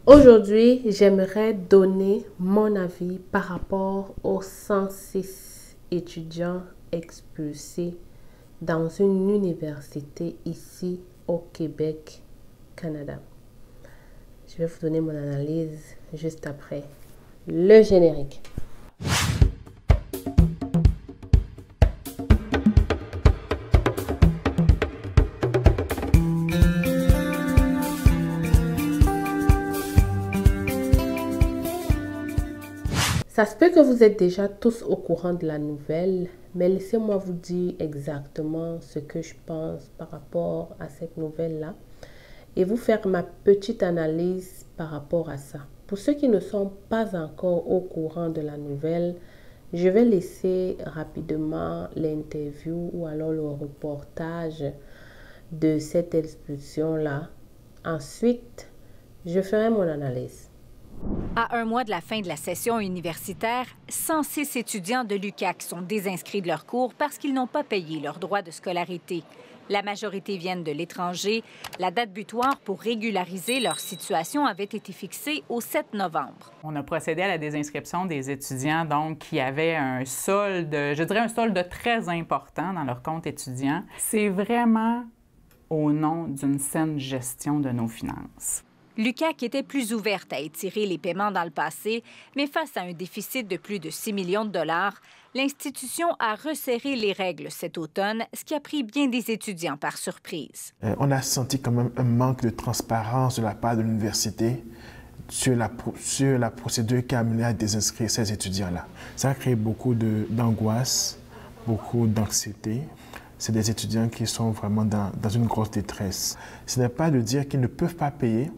Aujourd'hui, j'aimerais donner mon avis par rapport aux 106 étudiants expulsés dans une université ici au Québec, Canada. Je vais vous donner mon analyse juste après le générique. Ça se peut que vous êtes déjà tous au courant de la nouvelle, mais laissez-moi vous dire exactement ce que je pense par rapport à cette nouvelle-là et vous faire ma petite analyse par rapport à ça. Pour ceux qui ne sont pas encore au courant de la nouvelle, je vais laisser rapidement l'interview ou alors le reportage de cette expulsion-là. Ensuite, je ferai mon analyse. À un mois de la fin de la session universitaire, 106 étudiants de l'UQAC sont désinscrits de leurs cours parce qu'ils n'ont pas payé leurs droits de scolarité. La majorité viennent de l'étranger. La date butoir pour régulariser leur situation avait été fixée au 7 novembre. On a procédé à la désinscription des étudiants donc, qui avaient un solde, je dirais un solde très important dans leur compte étudiant. C'est vraiment au nom d'une saine gestion de nos finances. L'UQAC était plus ouverte à étirer les paiements dans le passé, mais face à un déficit de plus de 6 millions de dollars, l'institution a resserré les règles cet automne, ce qui a pris bien des étudiants par surprise. On a senti quand même un manque de transparence de la part de l'université sur la procédure qui a amené à désinscrire ces étudiants-là. Ça a créé beaucoup d'angoisse, beaucoup d'anxiété. C'est des étudiants qui sont vraiment dans une grosse détresse. Ce n'est pas de dire qu'ils ne peuvent pas payer,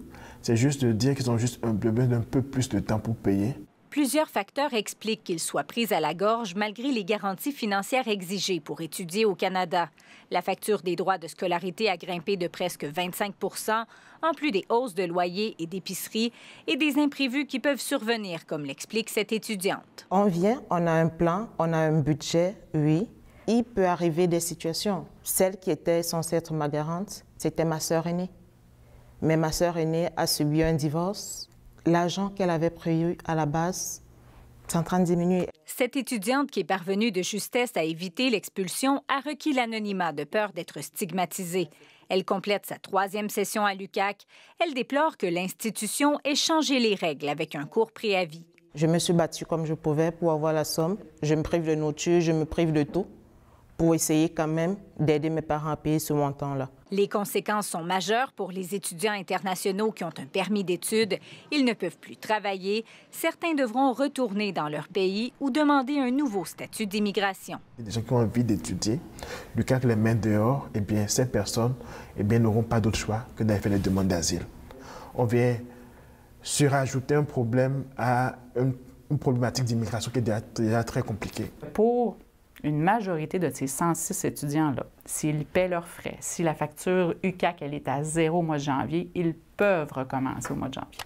c'est juste de dire qu'ils ont juste besoin d'un peu plus de temps pour payer. Plusieurs facteurs expliquent qu'ils soient pris à la gorge malgré les garanties financières exigées pour étudier au Canada. La facture des droits de scolarité a grimpé de presque 25 en plus des hausses de loyer et d'épicerie et des imprévus qui peuvent survenir, comme l'explique cette étudiante. On vient, on a un plan, on a un budget, oui. Il peut arriver des situations. Celle qui était censée être ma garante, c'était ma sœur aînée. Mais ma sœur aînée a subi un divorce. L'argent qu'elle avait prévu à la base, c'est en train de diminuer. Cette étudiante qui est parvenue de justesse à éviter l'expulsion a requis l'anonymat de peur d'être stigmatisée. Elle complète sa 3e session à l'UQAC. Elle déplore que l'institution ait changé les règles avec un court préavis. Je me suis battue comme je pouvais pour avoir la somme. Je me prive de nourriture, je me prive de tout, pour essayer quand même d'aider mes parents à payer ce montant-là. Les conséquences sont majeures pour les étudiants internationaux qui ont un permis d'études. Ils ne peuvent plus travailler. Certains devront retourner dans leur pays ou demander un nouveau statut d'immigration. Les gens qui ont envie d'étudier, l'UQAC les met dehors, eh bien, ces personnes n'auront pas d'autre choix que d'aller faire les demandes d'asile. On vient surajouter un problème à une problématique d'immigration qui est déjà très compliquée. Pour une majorité de ces 106 étudiants-là, s'ils paient leurs frais, si la facture UQAC elle est à 0 au mois de janvier, ils peuvent recommencer au mois de janvier.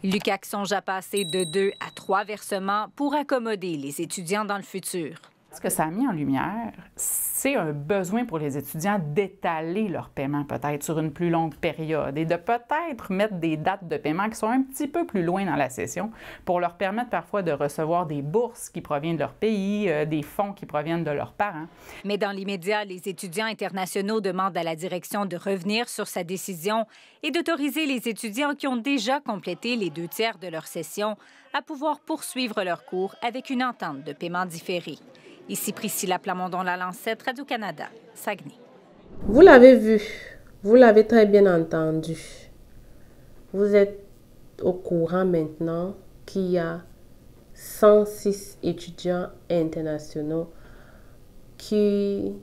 L'UQAC songe à passer de 2 à 3 versements pour accommoder les étudiants dans le futur. Ce que ça a mis en lumière, c'est un besoin pour les étudiants d'étaler leur paiement peut-être sur une plus longue période et de peut-être mettre des dates de paiement qui sont un petit peu plus loin dans la session pour leur permettre parfois de recevoir des bourses qui proviennent de leur pays, des fonds qui proviennent de leurs parents. Mais dans l'immédiat, les étudiants internationaux demandent à la direction de revenir sur sa décision et d'autoriser les étudiants qui ont déjà complété les 2/3 de leur session à pouvoir poursuivre leurs cours avec une entente de paiement différé. Ici Priscilla Plamondon-Lalancette, Radio-Canada, Saguenay. Vous l'avez vu, vous l'avez très bien entendu. Vous êtes au courant maintenant qu'il y a 106 étudiants internationaux qui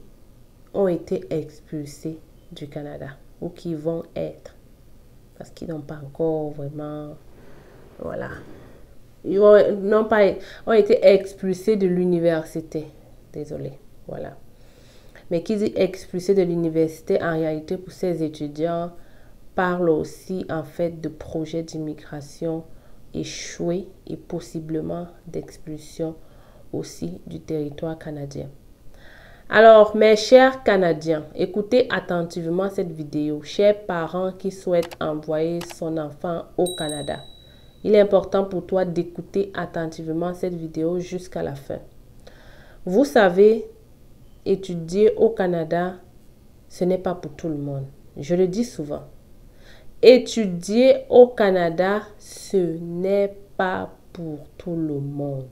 ont été expulsés du Canada ou qui vont être, parce qu'ils n'ont pas encore vraiment, voilà, ils ont été expulsés de l'université. Désolée, voilà. Mais qui dit expulsés de l'université, en réalité, pour ces étudiants, parle aussi en fait de projets d'immigration échoués et possiblement d'expulsion aussi du territoire canadien. Alors, mes chers Canadiens, écoutez attentivement cette vidéo. Chers parents qui souhaitent envoyer son enfant au Canada, il est important pour toi d'écouter attentivement cette vidéo jusqu'à la fin. Vous savez, étudier au Canada, ce n'est pas pour tout le monde. Je le dis souvent. Étudier au Canada, ce n'est pas pour tout le monde.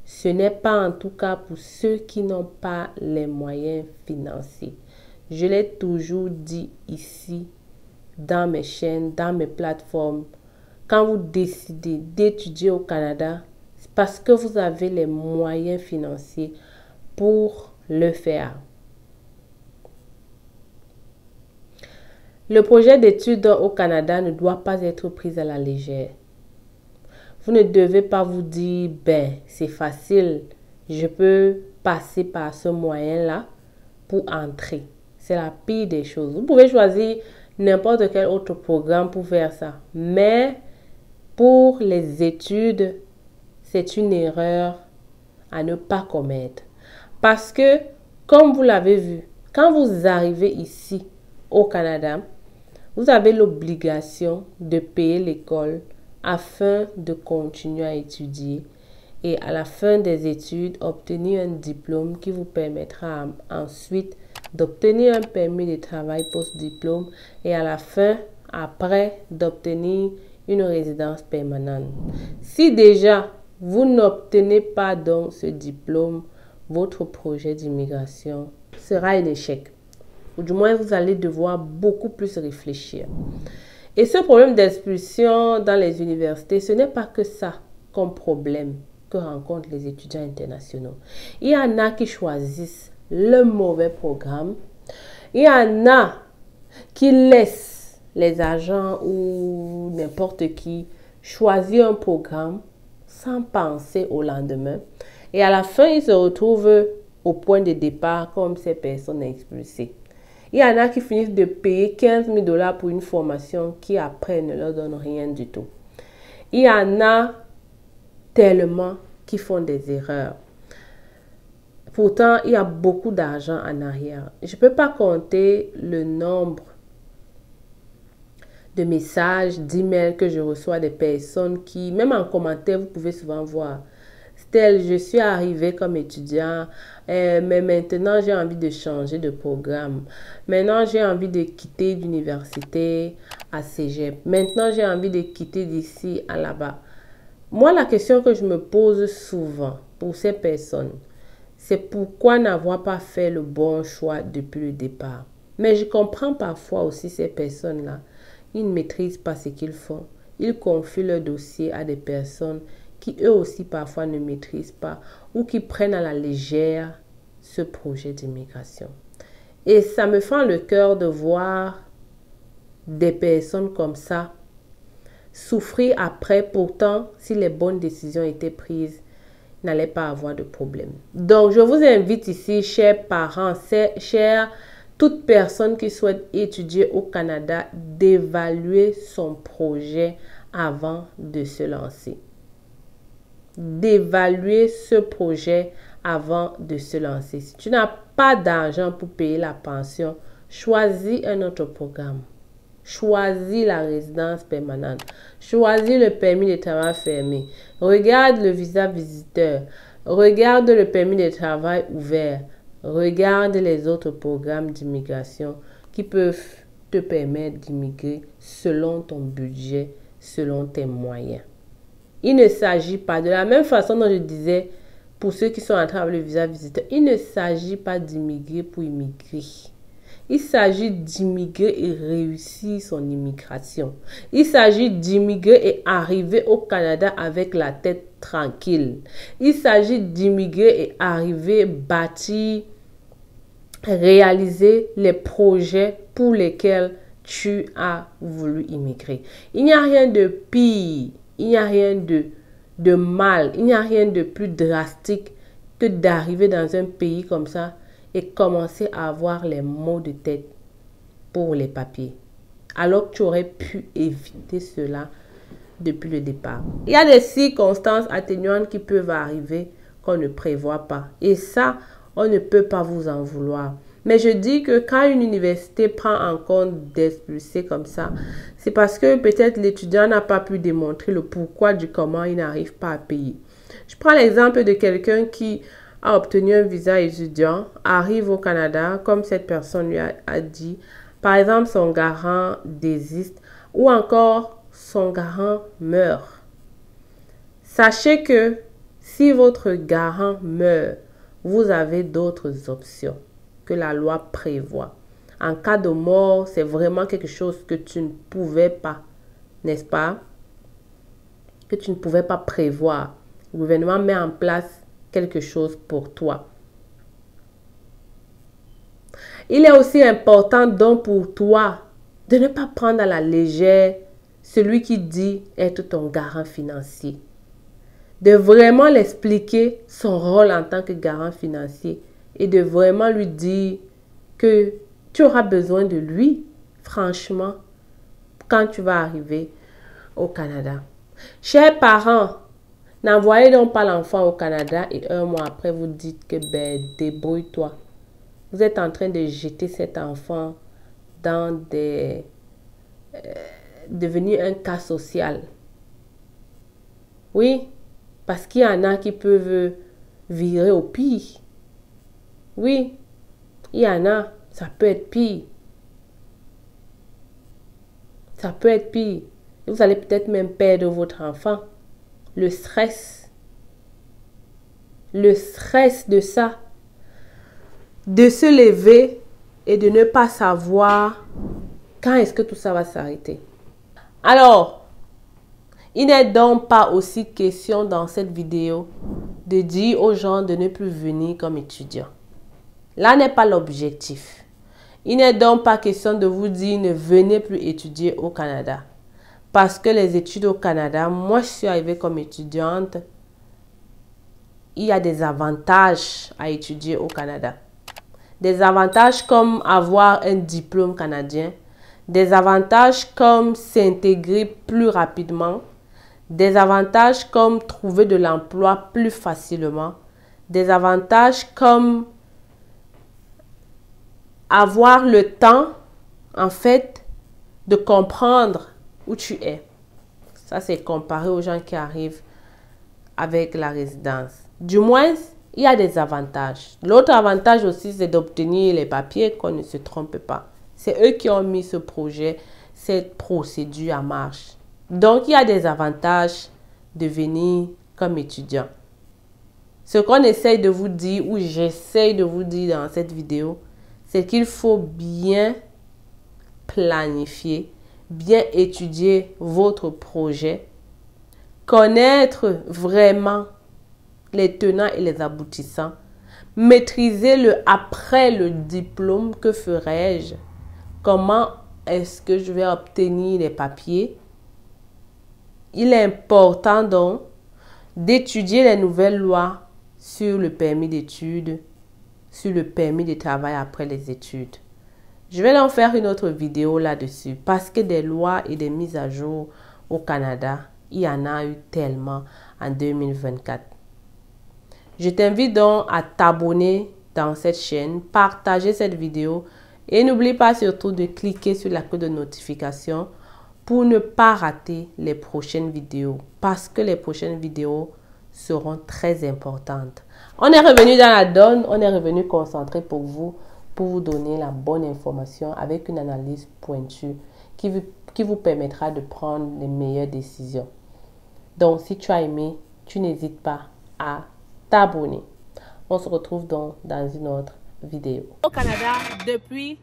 Ce n'est pas en tout cas pour ceux qui n'ont pas les moyens financiers. Je l'ai toujours dit ici, dans mes chaînes, dans mes plateformes. Quand vous décidez d'étudier au Canada, c'est parce que vous avez les moyens financiers pour le faire. Le projet d'études au Canada ne doit pas être pris à la légère. Vous ne devez pas vous dire, ben, c'est facile, je peux passer par ce moyen-là pour entrer. C'est la pire des choses. Vous pouvez choisir n'importe quel autre programme pour faire ça. Mais pour les études, c'est une erreur à ne pas commettre. Parce que, comme vous l'avez vu, quand vous arrivez ici au Canada, vous avez l'obligation de payer l'école afin de continuer à étudier et à la fin des études, obtenir un diplôme qui vous permettra ensuite d'obtenir un permis de travail post-diplôme et à la fin, après, d'obtenir une résidence permanente. Si déjà, vous n'obtenez pas donc ce diplôme, votre projet d'immigration sera un échec. Ou du moins, vous allez devoir beaucoup plus réfléchir. Et ce problème d'expulsion dans les universités, ce n'est pas que ça comme problème que rencontrent les étudiants internationaux. Il y en a qui choisissent le mauvais programme. Il y en a qui laissent les agents ou n'importe qui choisir un programme sans penser au lendemain. Et à la fin, ils se retrouvent au point de départ comme ces personnes expulsées. Il y en a qui finissent de payer 15 000 $ pour une formation qui après ne leur donne rien du tout. Il y en a tellement qui font des erreurs. Pourtant, il y a beaucoup d'argent en arrière. Je ne peux pas compter le nombre de messages, d'emails que je reçois des personnes qui, même en commentaire, vous pouvez souvent voir. Tel, je suis arrivée comme étudiant, mais maintenant j'ai envie de changer de programme. Maintenant j'ai envie de quitter l'université à Cégep. Maintenant j'ai envie de quitter d'ici à là-bas. Moi, la question que je me pose souvent pour ces personnes, c'est pourquoi n'avoir pas fait le bon choix depuis le départ. Mais je comprends parfois aussi ces personnes-là. Ils ne maîtrisent pas ce qu'ils font. Ils confient leur dossier à des personnes qui eux aussi parfois ne maîtrisent pas ou qui prennent à la légère ce projet d'immigration. Et ça me fend le cœur de voir des personnes comme ça souffrir après. Pourtant, si les bonnes décisions étaient prises, ils n'allaient pas avoir de problème. Donc, je vous invite ici, chers parents, chers toute personne qui souhaite étudier au Canada, d'évaluer son projet avant de se lancer. D'évaluer ce projet avant de se lancer. Si tu n'as pas d'argent pour payer la pension, choisis un autre programme. Choisis la résidence permanente. Choisis le permis de travail fermé. Regarde le visa visiteur. Regarde le permis de travail ouvert. Regarde les autres programmes d'immigration qui peuvent te permettre d'immigrer selon ton budget, selon tes moyens. Il ne s'agit pas, de la même façon dont je disais, pour ceux qui sont en train avec le visa visiteur, il ne s'agit pas d'immigrer pour immigrer. Il s'agit d'immigrer et réussir son immigration. Il s'agit d'immigrer et arriver au Canada avec la tête tranquille. Il s'agit d'immigrer et arriver, bâtir, réaliser les projets pour lesquels tu as voulu immigrer. Il n'y a rien de pire. Il n'y a rien de mal, il n'y a rien de plus drastique que d'arriver dans un pays comme ça et commencer à avoir les maux de tête pour les papiers. Alors que tu aurais pu éviter cela depuis le départ. Il y a des circonstances atténuantes qui peuvent arriver qu'on ne prévoit pas. Et ça, on ne peut pas vous en vouloir. Mais je dis que quand une université prend en compte d'expulser comme ça, c'est parce que peut-être l'étudiant n'a pas pu démontrer le pourquoi du comment il n'arrive pas à payer. Je prends l'exemple de quelqu'un qui a obtenu un visa étudiant, arrive au Canada, comme cette personne lui a dit. Par exemple, son garant désiste ou encore son garant meurt. Sachez que si votre garant meurt, vous avez d'autres options que la loi prévoit. En cas de mort, c'est vraiment quelque chose que tu ne pouvais pas, n'est-ce pas? Que tu ne pouvais pas prévoir. Le gouvernement met en place quelque chose pour toi. Il est aussi important donc pour toi de ne pas prendre à la légère celui qui dit être ton garant financier. De vraiment l'expliquer son rôle en tant que garant financier et de vraiment lui dire que tu auras besoin de lui, franchement, quand tu vas arriver au Canada. Chers parents, n'envoyez donc pas l'enfant au Canada et un mois après, vous dites que débrouille-toi. Vous êtes en train de jeter cet enfant dans devenir un cas social. Oui, parce qu'il y en a qui peuvent virer au pire. Oui, il y en a, ça peut être pire. Ça peut être pire. Vous allez peut-être même perdre votre enfant. Le stress de ça, de se lever et de ne pas savoir quand est-ce que tout ça va s'arrêter. Alors, il n'est donc pas aussi question dans cette vidéo de dire aux gens de ne plus venir comme étudiants. Là n'est pas l'objectif. Il n'est donc pas question de vous dire ne venez plus étudier au Canada. Parce que les études au Canada, moi je suis arrivée comme étudiante, il y a des avantages à étudier au Canada. Des avantages comme avoir un diplôme canadien, des avantages comme s'intégrer plus rapidement, des avantages comme trouver de l'emploi plus facilement, des avantages comme avoir le temps, en fait, de comprendre où tu es. Ça, c'est comparé aux gens qui arrivent avec la résidence. Du moins, il y a des avantages. L'autre avantage aussi, c'est d'obtenir les papiers, qu'on ne se trompe pas. C'est eux qui ont mis ce projet, cette procédure en marche. Donc, il y a des avantages de venir comme étudiant. Ce qu'on essaye de vous dire, ou j'essaye de vous dire dans cette vidéo, c'est qu'il faut bien planifier, bien étudier votre projet, connaître vraiment les tenants et les aboutissants, maîtriser le après le diplôme, que ferai-je, comment est-ce que je vais obtenir les papiers. Il est important donc d'étudier les nouvelles lois sur le permis d'études, sur le permis de travail après les études. Je vais en faire une autre vidéo là-dessus parce que des lois et des mises à jour au Canada, il y en a eu tellement en 2024. Je t'invite donc à t'abonner dans cette chaîne, partager cette vidéo et n'oublie pas surtout de cliquer sur la cloche de notification pour ne pas rater les prochaines vidéos parce que les prochaines vidéos seront très importantes. On est revenu dans la donne, on est revenu concentré pour vous donner la bonne information avec une analyse pointue qui vous permettra de prendre les meilleures décisions. Donc, si tu as aimé, tu n'hésites pas à t'abonner. On se retrouve donc dans une autre vidéo. Au Canada, depuis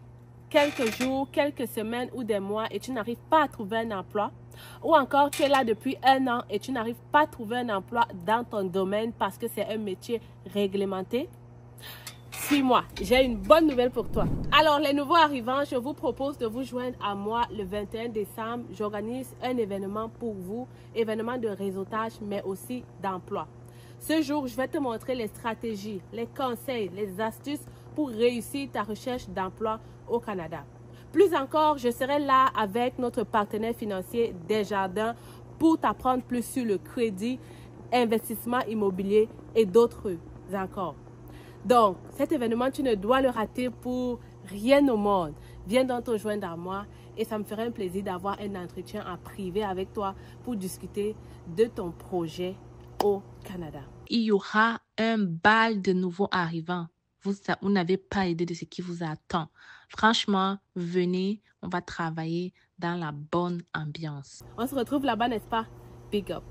quelques jours, quelques semaines ou des mois et tu n'arrives pas à trouver un emploi, ou encore tu es là depuis 1 an et tu n'arrives pas à trouver un emploi dans ton domaine parce que c'est un métier réglementé, suis-moi, j'ai une bonne nouvelle pour toi. Alors les nouveaux arrivants, je vous propose de vous joindre à moi le 21 décembre. J'organise un événement pour vous, événement de réseautage mais aussi d'emploi. Ce jour, je vais te montrer les stratégies, les conseils, les astuces pour réussir ta recherche d'emploi au Canada. Plus encore, je serai là avec notre partenaire financier Desjardins pour t'apprendre plus sur le crédit, investissement immobilier et d'autres encore. Donc, cet événement, tu ne dois le rater pour rien au monde. Viens donc te joindre à moi et ça me ferait un plaisir d'avoir un entretien en privé avec toi pour discuter de ton projet au Canada. Il y aura un bal de nouveaux arrivants. Vous n'avez pas idée de ce qui vous attend. Franchement, venez, on va travailler dans la bonne ambiance. On se retrouve là-bas, n'est-ce pas? Big up.